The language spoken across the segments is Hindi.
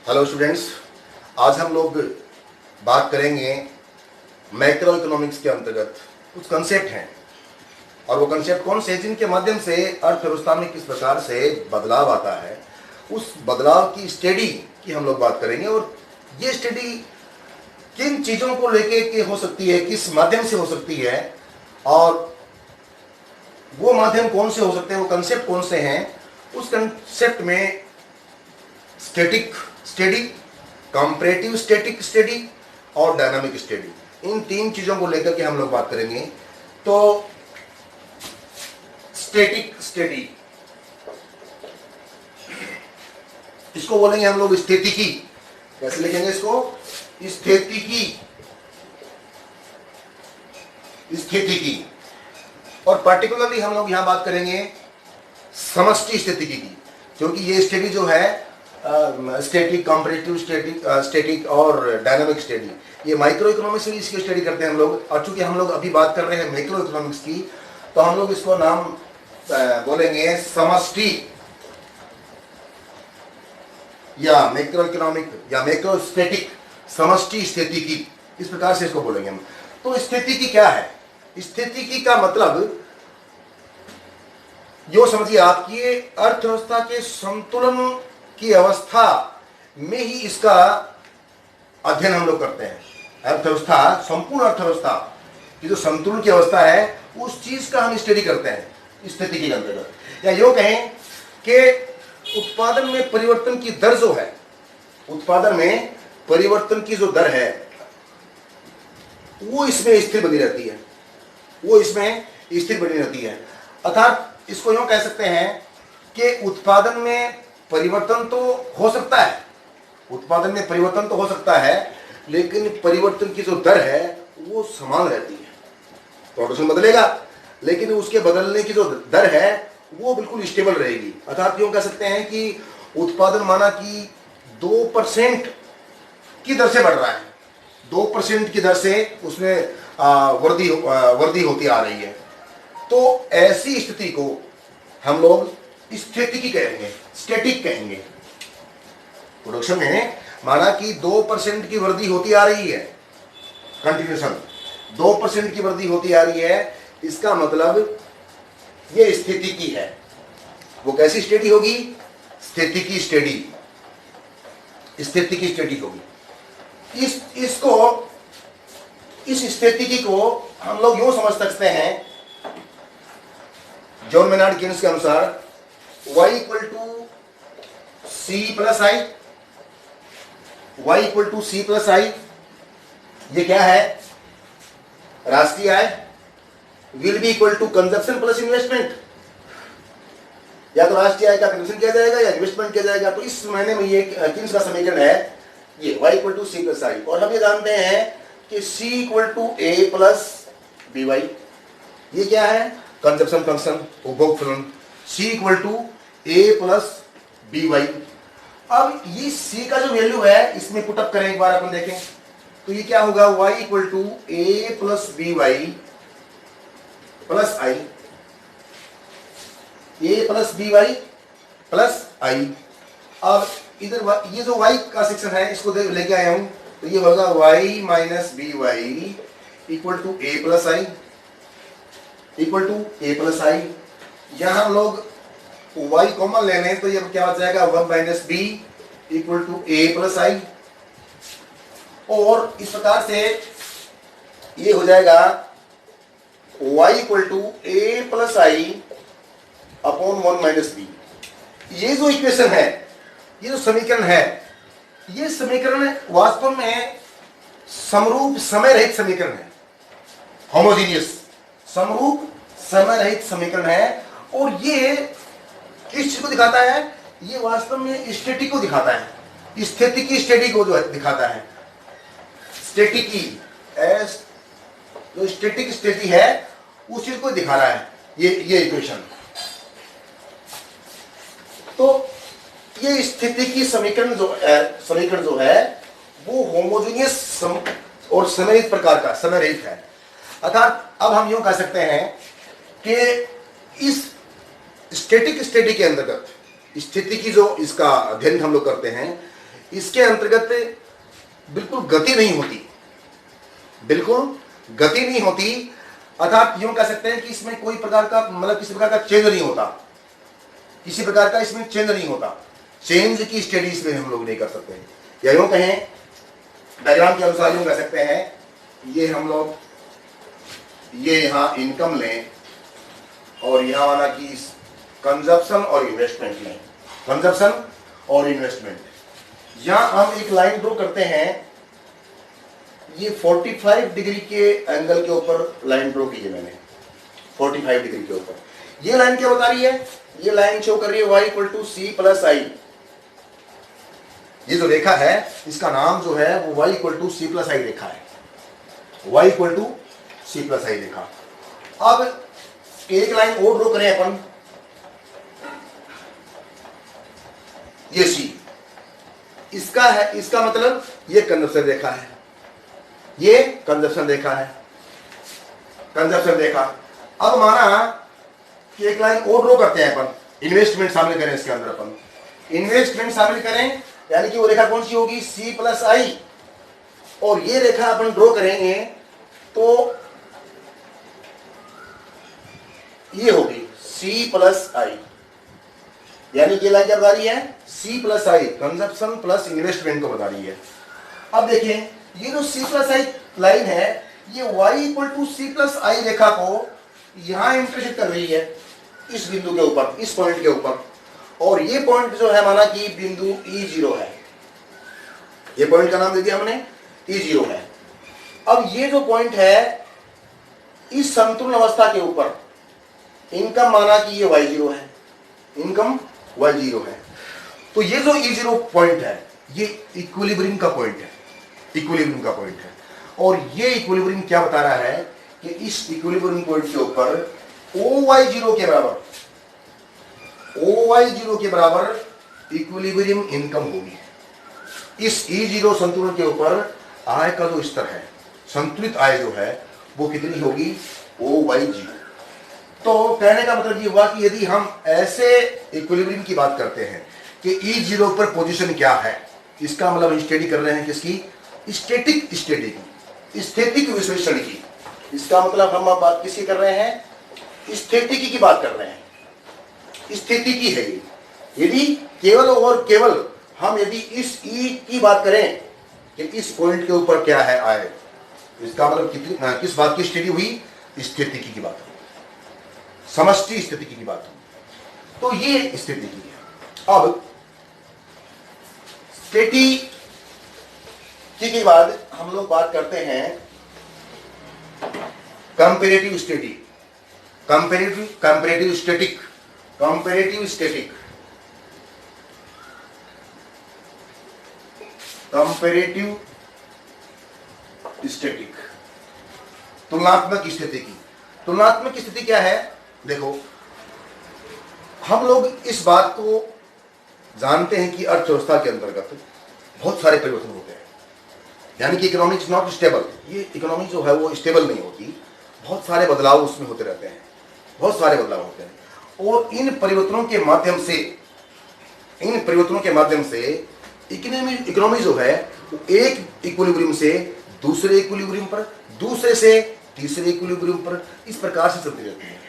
हेलो स्टूडेंट्स, आज हम लोग बात करेंगे मैक्रो इकोनॉमिक्स के अंतर्गत कुछ कंसेप्ट हैं और वो कंसेप्ट कौन से हैं जिनके माध्यम से अर्थव्यवस्था में किस प्रकार से बदलाव आता है। उस बदलाव की स्टडी की हम लोग बात करेंगे और ये स्टडी किन चीज़ों को लेके के हो सकती है, किस माध्यम से हो सकती है और वो माध्यम कौन से हो सकते हैं, वो कंसेप्ट कौन से हैं। उस कंसेप्ट में static study, comparative static study और डायनामिक स्टडी, इन तीन चीजों को लेकर के हम लोग बात करेंगे। तो स्टैटिक स्टडी, इसको बोलेंगे हम लोग स्थितिकी। कैसे लिखेंगे इसको? स्थितिकी, स्थितिकी। और पर्टिकुलरली हम लोग यहां बात करेंगे समष्टि स्थितिकी की, क्योंकि ये स्टडी जो है स्टैटिक, कंपैरेटिव स्टैटिक और डायनामिक स्टडी, ये माइक्रो इकोनॉमिक्स में इसकी स्टडी करते हैं हम लोग। और चूंकि हम लोग अभी बात कर रहे हैं मैक्रो इकोनॉमिक्स की, तो हम लोग इसको नाम बोलेंगे समष्टि या मैक्रो इकोनॉमिक या मैक्रो स्टैटिक समष्टि स्थितिकी, इस प्रकार से इसको बोलेंगे हम। तो स्थितिकी क्या है? स्थितिकी का मतलब यो समझिए आप कि अर्थव्यवस्था के संतुलन की अवस्था में ही इसका अध्ययन हम लोग करते हैं। अर्थव्यवस्था, संपूर्ण अर्थव्यवस्था की जो संतुलन की अवस्था है, उस चीज का हम स्टडी करते हैं स्थितिकी के अंतर्गत। या यूं कहें कि उत्पादन में परिवर्तन की दर जो है, उत्पादन में परिवर्तन की जो दर है वो इसमें स्थिर बनी रहती है, वो इसमें स्थिर बनी रहती है। अर्थात इसको यूं कह सकते हैं कि उत्पादन में परिवर्तन तो हो सकता है, उत्पादन में परिवर्तन तो हो सकता है, लेकिन परिवर्तन की जो दर है वो समान रहती है। प्रोडक्शन बदलेगा, लेकिन उसके बदलने की जो दर है वो बिल्कुल स्टेबल रहेगी। अर्थात यूं कह सकते हैं कि उत्पादन माना कि 2% की दर से बढ़ रहा है, 2% की दर से उसमें वृद्धि होती आ रही है। तो ऐसी स्थिति को हम लोग स्थितिकी कहेंगे, स्टैटिक कहेंगे। प्रोडक्शन में माना कि 2% की वृद्धि होती आ रही है, कंटिन्यूशन 2% की वृद्धि होती आ रही है, इसका मतलब ये स्थितिकी है। वो कैसी स्टडी होगी? स्थितिकी स्टडी, स्थितिकी स्टडी होगी। इस स्थितिकी को हम लोग यूं समझ सकते हैं, जॉन मेनार्ड कीन्स के अनुसार y equal to C plus I, y equal to C plus I, ये क्या है? राष्ट्रीय आय will be equal to consumption plus investment. या तो राष्ट्रीय आय का कंजप्शन किया जाएगा या इन्वेस्टमेंट किया जाएगा। तो इस महीने में ये कीन्स का समीकरण है, ये y equal to C plus I. और हम ये जानते हैं कि c equal to A plus B Y, ये क्या है? कंजप्शन फंक्शन, उपभोग फलन। c equal to A plus B Y. अब ये c का जो वैल्यू है इसमें पुटअप करें एक बार, अपन देखें तो ये क्या होगा? y equal to A plus B Y plus I, A plus B Y plus I. अब इधर ये जो y का सेक्शन है इसको लेके आया हूं, तो ये होगा y minus B Y equal to A plus I, equal to A plus I. यहां हम लोग y कॉमन ले लें तो ये क्या हो जाएगा? 1 minus B equal to A plus I. और इस प्रकार से ये हो जाएगा y equal to A plus I upon 1 minus B. ये जो इक्वेशन है, ये जो समीकरण है, ये समीकरण वास्तव में समरूप समय रहित समीकरण है, होमोजीनियस समरूप समय रहित समीकरण है। और ये किस चीज को दिखाता है? ये वास्तव में स्टैटिक को दिखाता है, स्थितिकी स्टडी को जो दिखाता है। स्टैटिकी जो स्टैटिक स्थिति है उस चीज को दिखा रहा है ये इक्वेशन। तो ये स्थितिकी समीकरण जो है वो होमोजीनियस और समय रहित प्रकार का, समय रहित है। अर्थात अब हम यूं कह सकते हैं कि इस स्टैटिक स्टडी के अंतर्गत स्थिति की जो इसका अध्ययन हम लोग करते हैं, इसके अंतर्गत बिल्कुल गति नहीं होती, बिल्कुल गति नहीं होती, अर्थात यूं कह सकते हैं कि इसमें कोई प्रकार का मतलब किसी प्रकार का चेंज नहीं होता, किसी प्रकार का इसमें चेंज नहीं होता, चेंज की स्टडी इसमें हम लोग नहीं कर सकते हैं। या यूं कहें डायग्राम के अनुसार यूं कह सकते हैं, ये हम लोग ये यहां इनकम लें और यहां माना कि कंजप्शन और इन्वेस्टमेंट लें, कंजप्शन और इन्वेस्टमेंट। यहां हम एक लाइन ड्रॉ करते हैं, ये 45 डिग्री के एंगल के ऊपर लाइन ड्रॉ कीजिए मैंने, 45 डिग्री के ऊपर। ये लाइन क्या बता रही है? ये लाइन शो कर रही है y equal to C plus I. ये जो रेखा है इसका नाम जो है वो y equal to C plus I रेखा है, y equal to C plus I रेखा। अब एक लाइन और ड्रॉ करें अपन, ये सी, इसका है, इसका मतलब ये कंजप्शन रेखा है, ये कंजप्शन रेखा है, कंजप्शन रेखा। अब माना कि एक लाइन और ड्रॉ करते हैं अपन, इन्वेस्टमेंट शामिल करें इसके अंदर, अपन इन्वेस्टमेंट शामिल करें, यानी कि वो रेखा कौन सी होगी? सी प्लस आई। और ये रेखा अपन ड्रॉ करेंगे तो ये होगी सी प्लस आई, यानी कि लाइन क्या बता रही है? सी प्लस आई, कंजप्शन प्लस इन्वेस्टमेंट को बता रही है। अब देखिए ये जो सी प्लस आई लाइन है, ये y equal to C plus I रेखा को यहां इंटरसेक्ट कर रही है, इस बिंदु के ऊपर, इस पॉइंट के ऊपर। और ये पॉइंट जो है माना कि बिंदु E0 है, ये पॉइंट का नाम दे दिया हमने E0 है। अब ये जो पॉइंट है इस संतुलन अवस्था के ऊपर, इनकम माना कि ये y0 है, इनकम y0 है। तो ये जो E0 पॉइंट है ये इक्विलिब्रियम का पॉइंट है, इक्विलिब्रियम का पॉइंट है। और ये इक्विलिब्रियम क्या बता रहा है कि इस इक्विलिब्रियम पॉइंट के ऊपर OY0 के बराबर, OY0 के बराबर इक्विलिब्रियम इनकम होगी। इस E0 संतुलन के ऊपर आय का जो स्तर है, संतुलित आय जो है वो कितनी होगी? OY0। तो कहने का मतलब ये हुआ कि यदि हम ऐसे इक्विलिब्रियम की बात करते हैं कि E0 पर पोजीशन क्या है, इसका मतलब हम स्टडी कर रहे हैं किसकी? स्टैटिक स्टडी की, स्थितिक विश्लेषण की। इसका मतलब हम बात किसकी कर रहे हैं? स्थितिकी की बात कर रहे हैं, स्थितिकी है ये। यदि केवल और केवल हम यदि इस ई की बात करें कि इस पॉइंट के ऊपर क्या है आए, इसका मतलब किस बात की स्टडी हुई? स्थितिकी की बात हुई, समष्टि स्थितिकी की बात हुई। तो ये स्थितिकी है। अब स्थितिकी के बाद हम लोग बात करते हैं comparative study, comparative static, comparative static, comparative static, तुलनात्मक स्थिति की। तुलनात्मक स्थिति क्या है? देखो हम लोग इस बात को जानते हैं कि अर्थव्यवस्था के अंतर्गत बहुत सारे परिवर्तन होते हैं, यानी कि इकोनॉमी इज नॉट स्टेबल। ये इकोनॉमी जो है वो स्टेबल नहीं होती, बहुत सारे बदलाव उसमें होते रहते हैं, बहुत सारे बदलाव होते हैं। और इन परिवर्तनों के माध्यम से, इन परिवर्तनों के माध्यम से इकोनॉमी जो है वो एक इक्विलिब्रियम से दूसरे इक्विलिब्रियम पर, दूसरे से तीसरे इक्विलिब्रियम पर, इस प्रकार से चलती रहती है।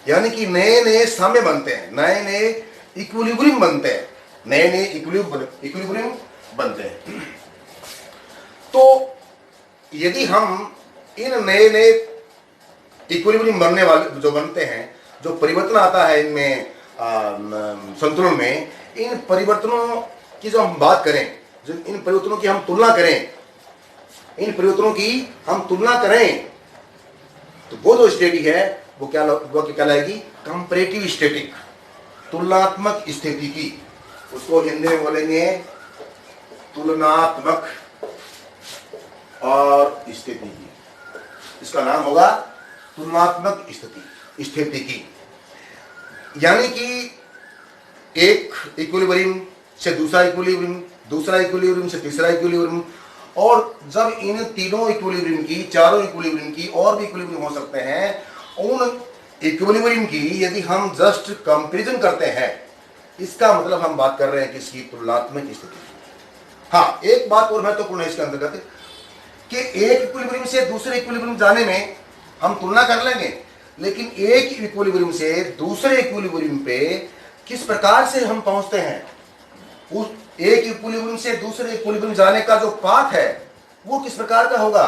यानी कि नए नए साम्य बनते हैं, नए नए इक्विलिब्रियम बनते हैं, नए नए इक्विलिब्रियम बनते हैं। तो यदि हम इन नए नए इक्विलिब्रियम बनने वाले जो बनते हैं, जो परिवर्तन आता है इनमें संतुलन में, इन परिवर्तनों की जो हम बात करें, जो इन परिवर्तनों की हम तुलना करें, इन परिवर्तनों की हम तुलना करें, तो वो जो स्टडी है वो क्या कहलाएगी? कंपैरेटिव स्टैटिक, तुलनात्मक स्थिति की। उसको हिंदी में बोलेंगे तुलनात्मक और स्थिति की। इसका नाम होगा तुलनात्मक स्थिति की। यानी कि एक इक्विलिब्रियम से दूसरा इक्विलिब्रियम, दूसरा इक्विलिब्रियम से तीसरा इक्विलिब्रियम, और जब इन तीनों इक्विलिब्रियम की, चारों इक्विलिब्रियम की और भी इक्विलिब्रियम हो सकते हैं, उन इक्विलिब्रियम की यदि हम जस्ट कंपैरिजन करते हैं, इसका मतलब हम बात कर रहे हैं किसकी? तुलनात्मक स्थिति की। हाँ, एक बात और महत्वपूर्ण है इसके अंतर्गत कि एक इक्विलिब्रियम से दूसरे इक्विलिब्रियम जाने में हम तुलना कर लेंगे, लेकिन एक इक्विलिब्रियम से दूसरे इक्विलिब्रियम पे किस प्रकार से हम पहुंचते हैं, उस एक इक्विलिब्रियम से दूसरे इक्विलिब्रियम जाने का जो पाथ है वो किस प्रकार का होगा।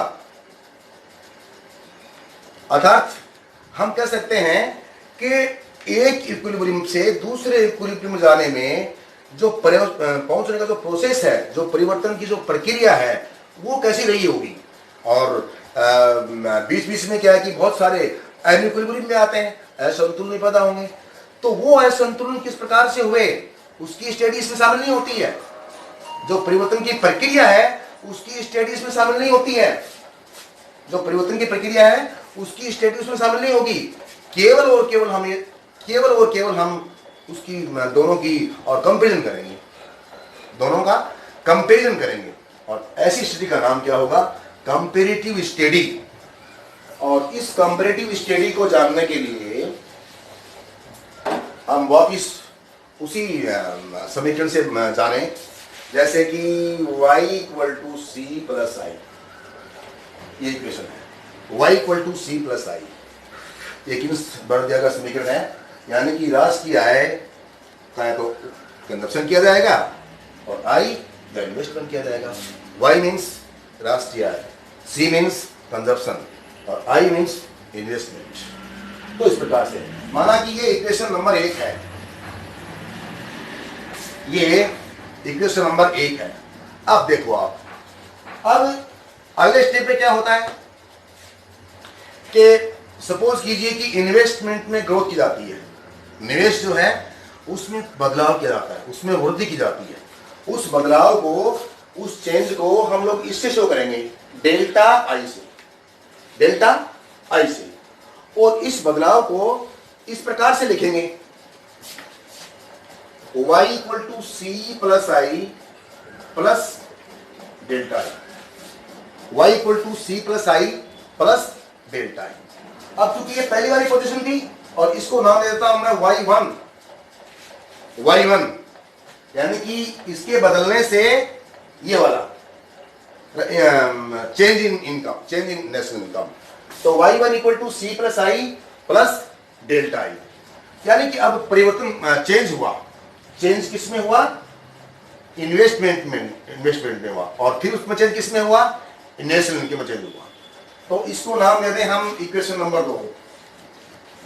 अर्थात हम कह सकते हैं कि एक इक्विलिब्रियम से दूसरे इक्विलिब्रियम जाने में जो पहुंचने का जो प्रोसेस है, जो परिवर्तन की जो प्रक्रिया है, वो कैसी रही होगी। और बीच बीच में क्या है कि बहुत सारे अनइक्विलिब्रियम में आते हैं, असंतुलन पैदा होंगे, तो वो असंतुलन किस प्रकार से हुए उसकी स्टडी इसमें शामिल नहीं होती है। जो परिवर्तन की प्रक्रिया है उसकी स्टडी इसमें शामिल नहीं होती है। जो परिवर्तन की प्रक्रिया है उसकी स्टडी उसमें शामिल नहीं होगी। केवल और केवल हम उसकी दोनों की और कंपैरिजन करेंगे, दोनों का कंपैरिजन करेंगे, और ऐसी स्टडी का नाम क्या होगा, कंपैरेटिव स्टडी। और इस कंपैरेटिव स्टडी को जानने के लिए हम वापिस उसी समीकरण से जाने, जैसे कि y = c + i, ये इक्वेशन है, y = c + i, ये किस बढ़ जाएगा समीकरण है, यानी कि रास की आय का तो कंजप्शन किया जाएगा और i का इन्वेस्टमेंट किया जाएगा। y मीन्स रास की आय, c मीन्स कंजप्शन और i मीन्स इन्वेस्टमेंट। तो इस प्रकार से माना कि ये इक्वेशन नंबर 1 है, ये इक्वेशन नंबर 1 है। अब देखो आप, अब अगले स्टेप पे क्या होता है कि सपोज कीजिए कि इन्वेस्टमेंट में ग्रोथ की जाती है, निवेश जो है उसमें बदलाव किया जाता है, उसमें वृद्धि की जाती है। उस बदलाव को, उस चेंज को हम लोग इससे शो करेंगे, डेल्टा आई से, डेल्टा आई से। और इस बदलाव को इस प्रकार से लिखेंगे, y = c + i plus delta i, y = c + i plus delta i। अब चूंकि ये पहली वाली पोजीशन थी और इसको नाम दे देता हूं मैं y1, यानी कि इसके बदलने से ये वाला change in income, change in national income. तो y1 = c + i plus delta i, यानी कि अब परिवर्तन चेंज हुआ। चेंज किस में हुआ, इन्वेस्टमेंट में हुआ, और फिर उसमें चेंज किस में हुआ, नेशनल इनकम में चेंज हुआ। तो इसको नाम दे दें हम इक्वेशन नंबर 2।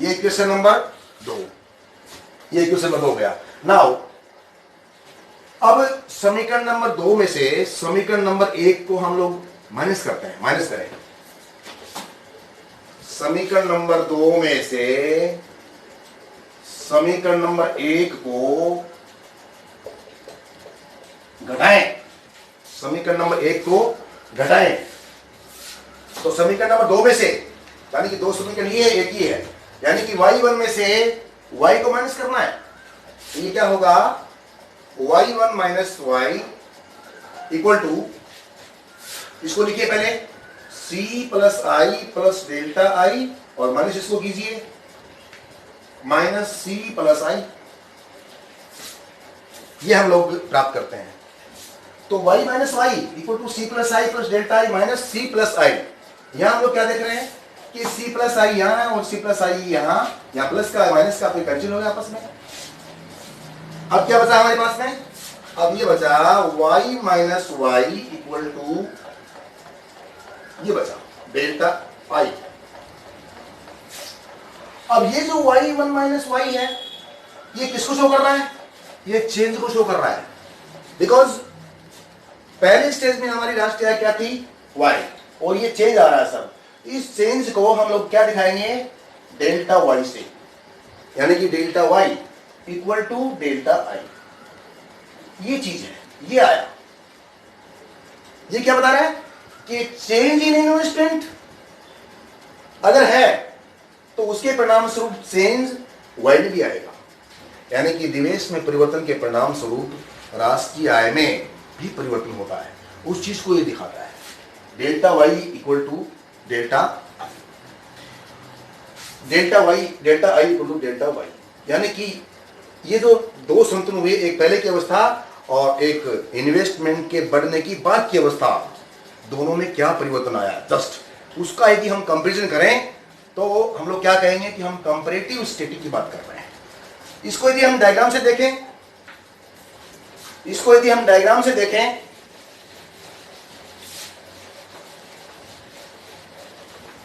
ये इक्वेशन नंबर 2, ये इक्वेशन नंबर 2 हो गया। नाउ अब समीकरण नंबर 2 में से समीकरण नंबर 1 को हम लोग माइनस करते हैं, माइनस करें। समीकरण नंबर 2 में से समीकरण नंबर 1 को घटाएं, समीकरण नंबर 1 को घटाएं। तो समीकरण नंबर 2 में से, यानी कि 2 समीकरण ये एक ही है, यानी कि y1 में से y को माइनस करना है। ये क्या होगा, y1 - y = इसको लिखिए पहले c + i plus delta i, और माइनस इसको कीजिए -c + i, ये हम लोग प्राप्त करते हैं। तो y - y = c + i plus delta i minus c + i। यहां हम लोग क्या देख रहे हैं कि c + i यहां है और c + i यहां प्लस का माइनस का फिर कैंसिल हो गया आपस में। अब क्या बचा हमारे पास में, अब ये बचा y - y = ये बचा डेल्टा i। अब ये जो y1 - y है, ये किसको शो कर रहा है, ये चेंज को शो कर रहा है। बिकॉज पहले स्टेज में हमारी राष्ट्रीय आय क्या थी, y, और ये चेंज आ रहा है सब। इस चेंज को हम लोग क्या दिखाएंगे, डेल्टा y से, यानी कि डेल्टा y = डेल्टा i। ये चीज है, ये आया। ये क्या बता रहा है कि चेंज इन इन्वेस्टमेंट अगर है तो उसके परिणाम स्वरूप चेंज y में भी आएगा, यानी कि निवेश में परिवर्तन के परिणाम स्वरूप राष्ट्रीय आय में भी परिवर्तन होता है। उस चीज को ये दिखाता है, delta y = delta i, delta i = delta y। यानी कि ये जो दो संतुलन हुए, एक पहले की अवस्था और एक इन्वेस्टमेंट के बढ़ने की बाद की अवस्था, दोनों में क्या परिवर्तन आया, जस्ट उसका यदि हम कंपैरिजन करें तो हम लोग क्या कहेंगे कि हम कंपैरेटिव स्टडी की बात कर रहे हैं। इसको यदि हम डायग्राम से देखें, इसको यदि हम डायग्राम से देखें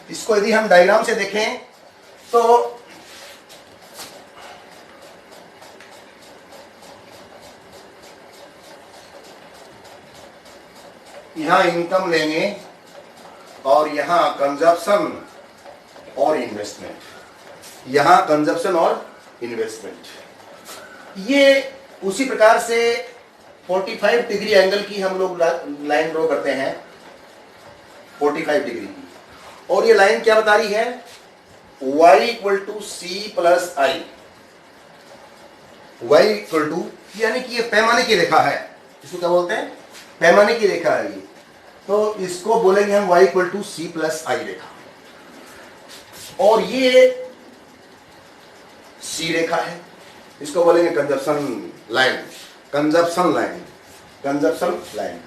इसको यदि हम डायग्राम से देखें तो यहां इनकम लेंगे और यहां कंजप्शन और इन्वेस्टमेंट, यहां कंजप्शन और इन्वेस्टमेंट। ये उसी प्रकार से 45 डिग्री एंगल की हम लोग लाइन ड्रॉ करते हैं, 45 डिग्री की, और ये लाइन क्या बता रही है, y equal to C plus I, y equal to, यानी कि ये पैमाने की रेखा है, इसको क्या बोलते हैं, पैमाने की रेखा है ये, तो इसको बोलेंगे हम y equal to C plus I रेखा। और ये सी रेखा है, इसको बोलेंगे consumption line, consumption line, consumption line.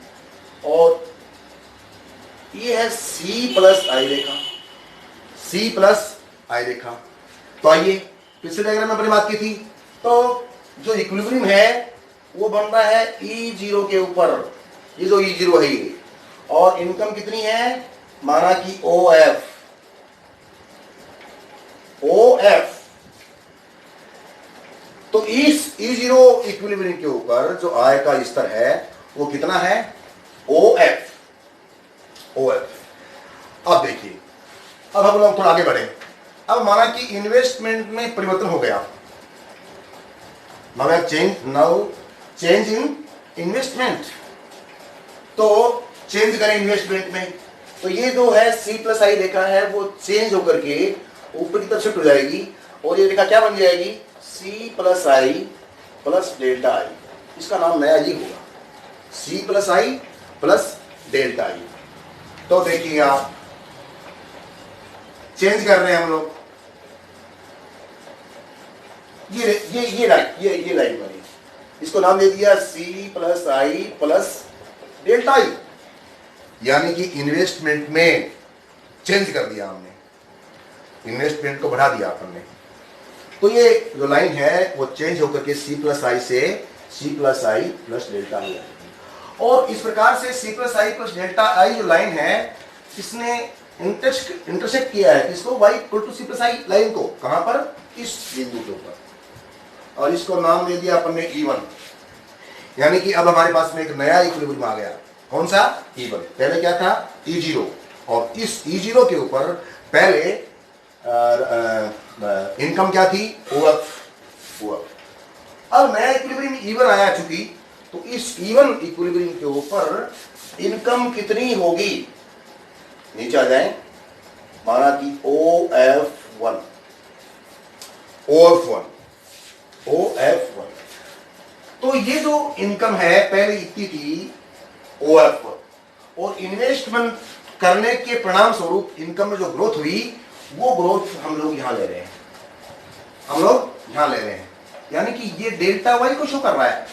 और ये है सी plus I Rekha, C plus I रेखा। तो आइए पिछले डायग्राम में अपनी बात की थी, तो जो इक्विलिब्रियम है वो बन रहा है E0 के ऊपर, ये जो E0 है ये, और इनकम कितनी है, माना कि OF, OF। तो इस E0 इक्विलिब्रियम के ऊपर जो आय का स्तर है वो कितना है, OF, OF। अब देखिए, अब हम लोग थोड़ा आगे बढ़े। अब माना कि इन्वेस्टमेंट में परिवर्तन हो गया, माना चेंज इन इन्वेस्टमेंट, तो चेंज करें इन्वेस्टमेंट में, तो ये जो है सी प्लस आई रेखा है वो चेंज होकर के ऊपर की तरफ शिफ्ट हो जाएगी, और ये रेखा क्या बन जाएगी, C plus I plus delta I. इसका नाम नया ही होगा, C plus I plus delta I. तो देखिए आप, चेंज कर रहे हैं हम लोग, ये लाइन बनी, इसको नाम दे दिया C plus I plus delta I, यानी कि इन्वेस्टमेंट में चेंज कर दिया हमने, इन्वेस्टमेंट को बढ़ा दिया अपन। तो ये जो लाइन है वो चेंज होकर के सी प्लस आई से C plus I plus delta I आएगी। और इस प्रकार से C plus I plus delta I जो लाइन है, इसने इंटरसेक्ट किया है इसको y equal to C plus I line को, कहां पर, इस बिंदु के ऊपर, और इसको नाम दे दिया अपन ने E1। यानी कि अब हमारे पास में एक नया इक्विलिब्रियम आ गया, कौन सा, E1। पहले क्या था, E0, और इस E0 के ऊपर पहले इनकम क्या थी, OF। अब नया इक्विलिब्रियम E1 आया चुकी, तो इस E1 इक्विलिब्रियम के ऊपर इनकम कितनी होगी, नीचे आ जाए, माना कि OF1, OF1। तो ये जो इनकम है पहले इतनी थी OF1, और इन्वेस्टमेंट करने के परिणाम स्वरूप इनकम में जो ग्रोथ हुई वो ग्रोथ हम लोग यहां ले रहे हैं, हम लोग यहां ले रहे हैं। यानी कि ये डेल्टा वाई को शो कर रहा है,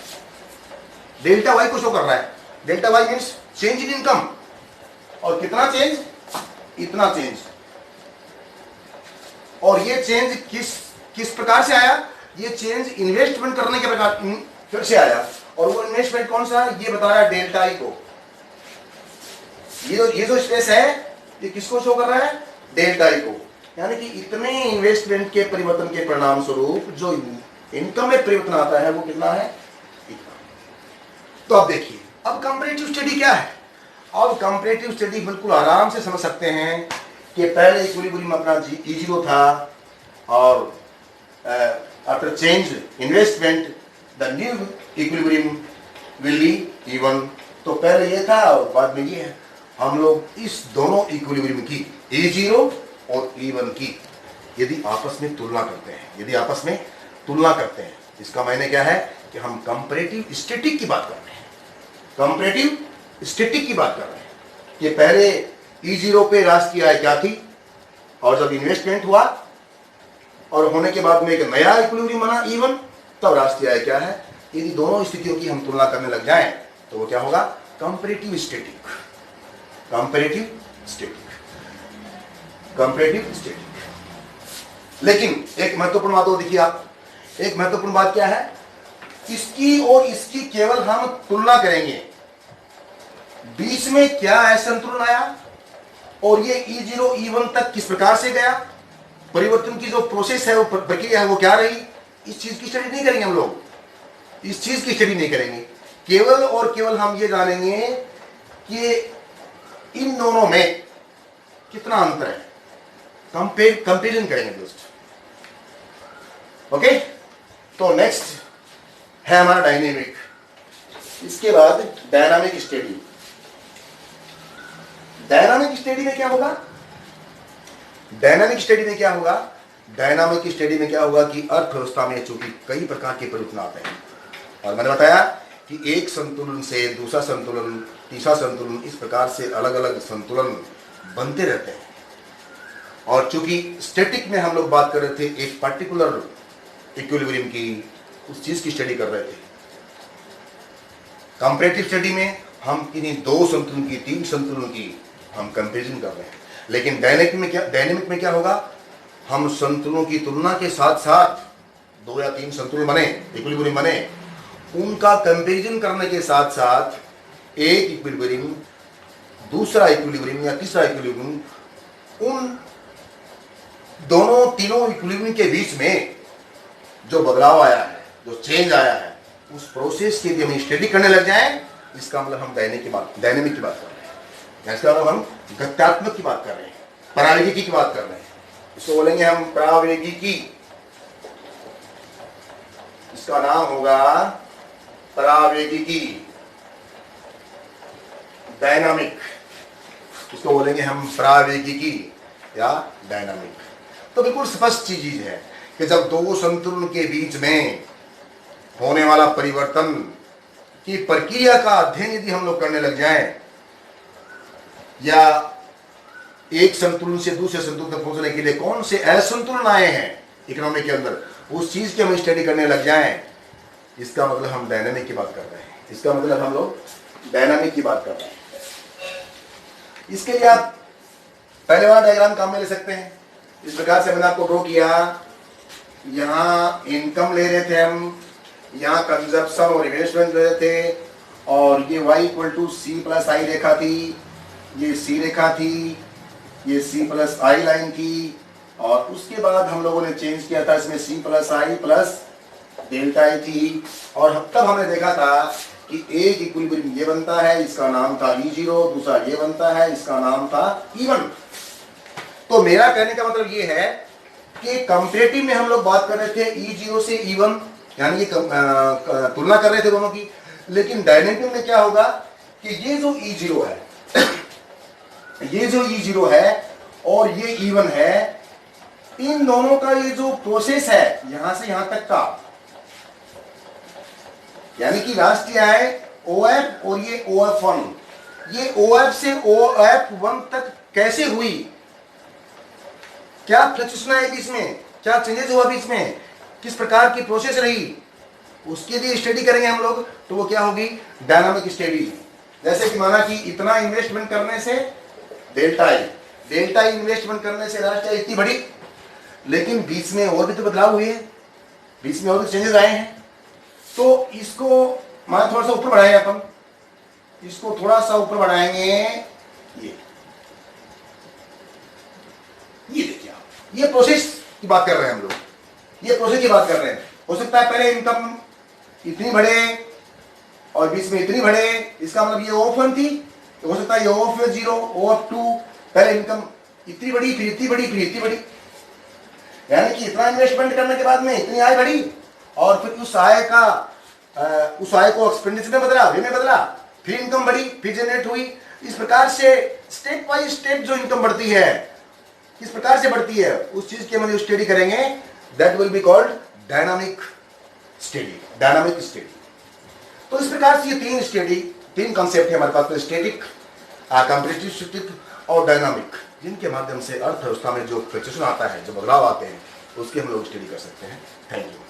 डेल्टा वाई को शो कर रहा है। Delta Y means change in income, और कितना चेंज, इतना चेंज। और ये चेंज किस प्रकार से आया, ये चेंज इन्वेस्टमेंट करने के प्रकार फिर से आया, और वो इन्वेस्टमेंट कौन सा, ये बता रहा है डेल्टा आई को। ये जो स्पेस है ये किसको शो कर रहा है, डेल्टा आई को। यानी कि इतने इन्वेस्टमेंट के परिवर्तन के परिणाम स्वरूप जो इनकम में परिवर्तन आता है वो कितना है, इतना। तो अब देखिए, अब कंपैरेटिव स्टडी क्या है। अब कंपैरेटिव स्टडी बिल्कुल आराम से समझ सकते हैं कि पहले इक्विलिब्रियम अपना E0 था, और after change investment the new equilibrium will be E1। तो पहले ये था और बाद में ये है। हम लोग इस दोनों इक्विलिब्रियम की E0 और E1 की यदि आपस में तुलना करते हैं, यदि आपस में तुलना करते हैं, इसका मायने क्या है कि हम कंपैरेटिव स्टैटिक की बात कर रहे हैं, कंपैरेटिव स्टैटिक की बात कर रहे हैं कि पहले E0 पे राष्ट्रीय आय क्या थी, और जब इन्वेस्टमेंट हुआ और होने के बाद में एक नया इक्विलिब्रियम बना E1, तब राष्ट्रीय आय क्या है, यदि दोनों स्थितियों की हम तुलना करने लग जाएं तो वो क्या होगा? Comparative static. Comparative static, comparative static. लेकिन एक महत्वपूर्ण बात और देखिए आप, एक महत्वपूर्ण बात क्या है? इसकी और इसकी केवल हम तुलना करेंगे, बीच में क्या असंतुलन आया और ये E0 E1 तक किस प्रकार से गया, परिवर्तन की जो प्रोसेस है, वो प्रक्रिया है, वो क्या रही, इस चीज की स्टडी नहीं करेंगे हम लोग, इस चीज की स्टडी नहीं करेंगे। केवल और केवल हम ये जानेंगे कि इन दोनों में कितना अंतर है, कंपेरिजन करेंगे दोस्त। ओके, तो नेक्स्ट है हमारा डायनेमिक, इसके बाद डायनामिक स्टडी। डायनामिक स्टडी में क्या होगा? डायनामिक स्टडी में क्या होगा? डायनामिक स्टडी में क्या होगा कि अर्थव्यवस्था में चूंकि कई प्रकार के परिवर्तन आते हैं, और मैंने बताया कि एक संतुलन से दूसरा संतुलन, तीसरा संतुलन, इस प्रकार से अलग अलग संतुलन बनते रहते हैं। और चूंकि स्टैटिक में हम लोग बात कर रहे थे एक पर्टिकुलर इक्विलिब्रियम की, उस चीज की स्टडी कर रहे थे। कंपैरेटिव स्टडी में हम किन्हीं दो संतुलन की, तीन संतुलन की हम कंपैरिजन कर रहे हैं। लेकिन डायनेमिक में क्या होगा? हम संतुलनों की तुलना के साथ साथ दो या तीन संतुलन बने, इक्विलिब्रियम बने, उनका कंपैरिजन करने के साथ साथ एक इक्विलिब्रियम, दूसरा इक्विलिब्रियम या तीसरा इक्विलिब्रियम, उन दोनों तीनों इक्विलिब्रियम के बीच में जो बदलाव आया है, जो चेंज आया है, उस प्रोसेस की यदि हम स्टडी करने लग जाएं, इसका मतलब हम डायनेमिक की बात कर रहे हैं। इसका मतलब हम गत्यात्मक की बात कर रहे हैं, परावैगिकी की बात कर रहे हैं। इसको बोलेंगे हम परावैगिकी, इसका नाम होगा परावैगिकी, डायनामिक, इसको बोलेंगे हम परावैगिकी या डायनामिक। तो बिल्कुल स्पष्ट चीज है कि जब दो संतुलन के बीच में होने वाला परिवर्तन की प्रक्रिया का अध्ययन यदि हम लोग करने लग जाएं, या एक संतुलन से दूसरे संतुलन तक पहुंचने के लिए कौन से असंतुलन आए हैं इकोनॉमी के अंदर, उस चीज की हम स्टडी करने लग जाएं, इसका मतलब हम डायनामिक की बात कर रहे हैं। इसका मतलब हम लोग डायनामिक की बात कर रहे हैं। इसके लिए आप पहले वाला डायग्राम काम में ले सकते हैं। इस प्रकार से मैंने आपको ड्रॉ किया, यहाँ इनकम ले रहे थे हम, यहाँ कंजप्शन और इन्वेस्टमेंट ले रहे थे, और ये y = C+i रेखा थी, ये C रेखा थी, ये C+i लाइन थी, और उसके बाद हम लोगों ने चेंज किया था, इसमें C+i +Δi थी। और तब हमने देखा था कि एक इक्विलिब्रियम ये बनता है, इसका नाम था E0, दूसरा ये बनता है, इसका नाम था E1। तो मेरा कहने का मतलब ये है कि कंपैरेटिव में हम लोग बात कर रहे थे E0 से E1, यानी ये तुलना कर रहे थे दोनों की। लेकिन डायनेमिक में क्या होगा कि ये जो E0 है ये जो E0 है और ये E1 है, इन दोनों का ये जो प्रोसेस है यहां से यहां तक का, यानी कि राष्ट्रीय आय OF और ये OF1, ये OF से OF1 तक कैसे हुई, क्या फ्लक्चुएशन है बीच में, क्या चेंजेस हुआ बीच में, किस प्रकार की प्रोसेस रही, उसके लिए स्टडी करेंगे हम लोग। तो वो क्या होगी? Dynamic study. जैसे कि माना कि इतना इन्वेस्टमेंट करने से डेल्टा इन्वेस्टमेंट करने से राष्ट्रीय इतनी बड़ी, लेकिन बीच में और भी तो बदलाव हुए हैं, बीच में और भी चेंजेस आए हैं। तो इसको माना थोड़ा सा ऊपर बढ़ाएंगे अपन, इसको थोड़ा सा ऊपर बढ़ाएंगे, ये देखिए आप, ये प्रोसेस की बात कर रहे हैं हम लोग, ये प्रोसेस की बात कर रहे हैं। हो सकता है पहले इनकम इतनी बढ़े और बीच में इतनी बढ़े, इसका मतलब ये OF1 थी, तो हो सकता है ये OF0, OF2, पहले इनकम इतनी बड़ी, फिर इतनी बड़ी, फिर इतनी बड़ी, यानी कि इतना इन्वेस्टमेंट करने के बाद में इतनी आय बढ़ी, और फिर उस आय को एक्सपेंडिचर में बदला, वे में बदला, फिर इनकम बढ़ी, फिर जनरेट हुई। इस प्रकार से स्टेप बाय स्टेप जो इनकम बढ़ती है, किस प्रकार से बढ़ती है, उस चीज की हम स्टडी करेंगे। That will be called dynamic study, dynamic study. तो इस प्रकार से ये तीन कॉन्सेप्ट है हमारे पास में, स्टैटिक, कंपैरेटिव स्टैटिक और डायनामिक, जिनके माध्यम से अर्थव्यवस्था में जो फ्लक्चुएशन आता है, जो बदलाव आते हैं, उसकी हम लोग स्टडी कर सकते हैं। Thank you.